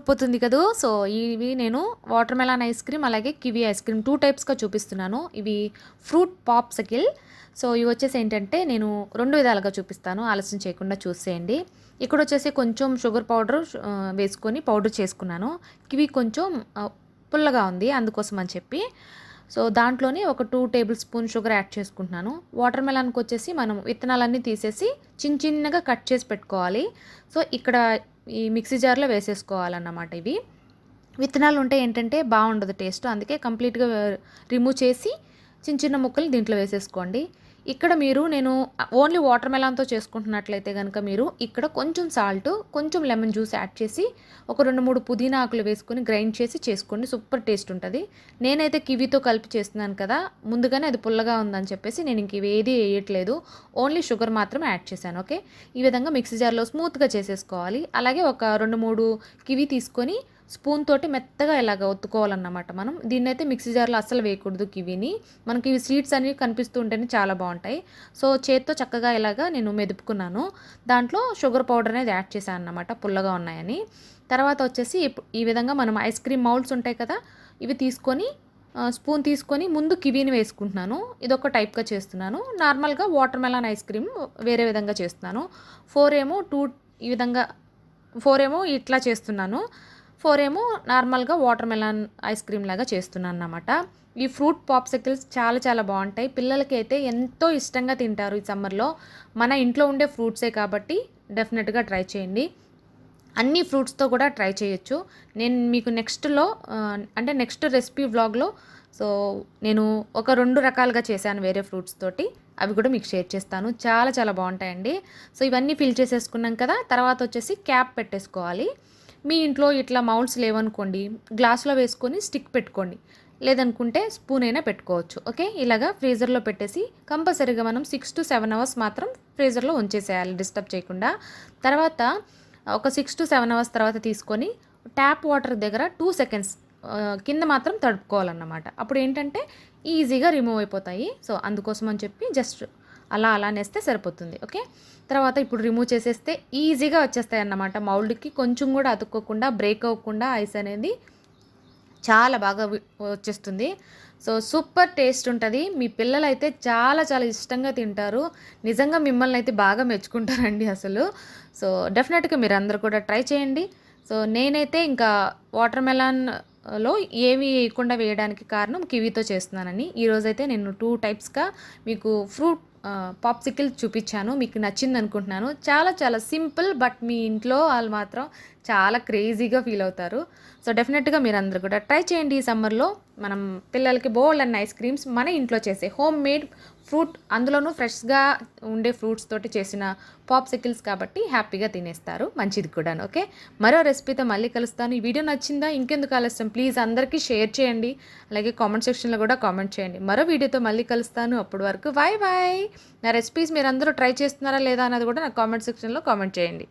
అయిపోతుంది కదా. సో ఇవి నేను వాటర్ మెలాన్ ఐస్ క్రీమ్ అలాగే కివీ ఐస్ క్రీమ్ 2 టైప్స్గా చూపిస్తున్నాను. ఇవి ఫ్రూట్ పాప్సికిల్. సో ఇవి వచ్చేసి ఏంటంటే నేను 2 విధాలుగా చూపిస్తాను, ఆలస్యం చేయకుండా చూసేయండి. ఇక్కడ వచ్చేసి కొంచెం షుగర్ పౌడర్ వేసుకొని పౌడర్ చేసుకున్నాను. కివీ కొంచెం పుల్లగా ఉంది అందుకోసం అని చెప్పి. సో దాంట్లోనే ఒక 2 టేబుల్ స్పూన్ షుగర్ యాడ్ చేసుకుంటున్నాను. వాటర్ మెలాన్కి వచ్చేసి మనం విత్తనాలన్నీ తీసేసి చిన్నగా కట్ చేసి పెట్టుకోవాలి. సో ఇక్కడ ఈ మిక్సీ జార్లో వేసేసుకోవాలన్నమాట. ఇవి విత్తనాలు ఉంటే ఏంటంటే బాగుండదు టేస్ట్, అందుకే కంప్లీట్గా రిమూవ్ చేసి చిన్న ముక్కలు దీంట్లో వేసేసుకోండి. ఇక్కడ నేను ఓన్లీ వాటర్ మెలాన్తో చేసుకుంటున్నట్లయితే కనుక మీరు ఇక్కడ కొంచెం సాల్ట్, కొంచెం లెమన్ జ్యూస్ యాడ్ చేసి ఒక 2-3 పుదీనా ఆకులు వేసుకొని గ్రైండ్ చేసి చేసుకోండి. సూపర్ టేస్ట్ ఉంటుంది. నేనైతే కివీతో కలిపి చేస్తున్నాను కదా, ముందుగానే అది పుల్లగా ఉందని చెప్పేసి నేను ఇంక ఇవేది వేయట్లేదు, ఓన్లీ షుగర్ మాత్రం యాడ్ చేశాను. ఓకే, ఈ విధంగా మిక్సీ జార్లో స్మూత్గా చేసేసుకోవాలి. అలాగే ఒక 2-3 కివీ తీసుకొని స్పూన్ తోటి మెత్తగా ఇలాగ ఒత్తుకోవాలన్నమాట. మనం దీన్నైతే మిక్సీ జార్లో అస్సలు వేయకూడదు కివీని, మనకి ఇవి సీడ్స్ అనేవి కనిపిస్తూ ఉంటేనే చాలా బాగుంటాయి. సో చేత్తో చక్కగా ఇలాగా నేను మెదుపుకున్నాను. దాంట్లో షుగర్ పౌడర్ అనేది యాడ్ చేశాను అన్నమాట, పుల్లగా ఉన్నాయని. తర్వాత వచ్చేసి ఈ విధంగా మనం ఐస్ క్రీమ్ మౌల్డ్స్ ఉంటాయి కదా, ఇవి తీసుకొని స్పూన్ తీసుకొని ముందు కివీని వేసుకుంటున్నాను. ఇదొక టైప్గా చేస్తున్నాను. నార్మల్గా వాటర్ మెలాన్ ఐస్ క్రీమ్ వేరే విధంగా చేస్తున్నాను. 4 ఏమో ఈ విధంగా 4 ఏమో ఇట్లా చేస్తున్నాను, 4 ఏమో నార్మల్గా వాటర్ మెలాన్ ఐస్ క్రీమ్ లాగా చేస్తున్నాను అన్నమాట. ఈ ఫ్రూట్ పాప్సికిల్స్ చాలా బాగుంటాయి. పిల్లలకి అయితే ఎంతో ఇష్టంగా తింటారు ఈ సమ్మర్లో. మన ఇంట్లో ఉండే ఫ్రూట్సే కాబట్టి డెఫినెట్గా ట్రై చేయండి. అన్ని ఫ్రూట్స్తో కూడా ట్రై చేయొచ్చు. నేను మీకు నెక్స్ట్ రెసిపీ వ్లాగ్లో సో నేను ఒక 2 రకాలుగా చేశాను వేరే ఫ్రూట్స్ తోటి, అవి కూడా మీకు షేర్ చేస్తాను. చాలా బాగుంటాయండి. సో ఇవన్నీ ఫిల్ చేసేసుకున్నాం కదా, తర్వాత వచ్చేసి క్యాప్ పెట్టేసుకోవాలి. మీ ఇంట్లో ఇట్లా మౌల్డ్స్ లేవనుకోండి, గ్లాస్లో వేసుకొని స్టిక్ పెట్టుకోండి, లేదనుకుంటే స్పూన్ అయినా పెట్టుకోవచ్చు. ఓకే, ఇలాగా ఫ్రీజర్లో పెట్టేసి కంపల్సరీగా మనం 6 to 7 అవర్స్ మాత్రం ఫ్రీజర్లో ఉంచేసేయాలి డిస్టర్బ్ చేయకుండా. తర్వాత ఒక 6 to 7 అవర్స్ తర్వాత తీసుకొని ట్యాప్ వాటర్ దగ్గర 2 seconds కింద మాత్రం తడుపుకోవాలన్నమాట. అప్పుడు ఏంటంటే ఈజీగా రిమూవ్ అయిపోతాయి. సో అందుకోసం అని చెప్పి జస్ట్ అలా నేస్తే సరిపోతుంది. ఓకే, తర్వాత ఇప్పుడు రిమూవ్ చేసేస్తే ఈజీగా వచ్చేస్తాయి అన్నమాట. మౌల్డ్కి కొంచెం కూడా అతుక్కోకుండా, బ్రేక్ అవ్వకుండా ఐస్ అనేది చాలా బాగా వచ్చేస్తుంది. సో సూపర్ టేస్ట్ ఉంటుంది. మీ పిల్లలు అయితే చాలా ఇష్టంగా తింటారు. నిజంగా మిమ్మల్ని అయితే బాగా మెచ్చుకుంటారండి అసలు. సో డెఫినెట్గా మీరు అందరూ కూడా ట్రై చేయండి. సో నేనైతే ఇంకా వాటర్ మెలాన్లో ఏమి వేయకుండా వేయడానికి కారణం కివీతో చేస్తున్నానని. ఈరోజైతే నేను 2 టైప్స్గా మీకు ఫ్రూట్ పాప్సికిల్ చూపించాను. మీకు నచ్చింది అనుకుంటున్నాను. చాలా సింపుల్, బట్ మీ ఇంట్లో వాళ్ళు మాత్రం చాలా క్రేజీగా ఫీల్ అవుతారు. సో డెఫినెట్గా మీరు అందరూ కూడా ట్రై చేయండి. ఈ సమ్మర్లో మనం పిల్లలకి బోల్డ్ అండ్ ఐస్ క్రీమ్స్ మన ఇంట్లో చేసే హోమ్ మేడ్ ఫ్రూట్, అందులోనూ ఫ్రెష్గా ఉండే ఫ్రూట్స్ తోటి చేసిన పాప్సికిల్స్ కాబట్టి హ్యాపీగా తినేస్తారు, మంచిది కూడా. ఓకే, మరో రెసిపీతో మళ్ళీ కలుస్తాను. ఈ వీడియో నచ్చిందా? ఇంకెందుకు ఆలస్యం, ప్లీజ్ అందరికీ షేర్ చేయండి, అలాగే కామెంట్ సెక్షన్లో కూడా కామెంట్ చేయండి. మరో వీడియోతో మళ్ళీ కలుస్తాను. అప్పటి వరకు బాయ్. నా రెసిపీస్ మీరు అందరూ ట్రై చేస్తున్నారా లేదా అన్నది కూడా నాకు కామెంట్ సెక్షన్లో కామెంట్ చేయండి.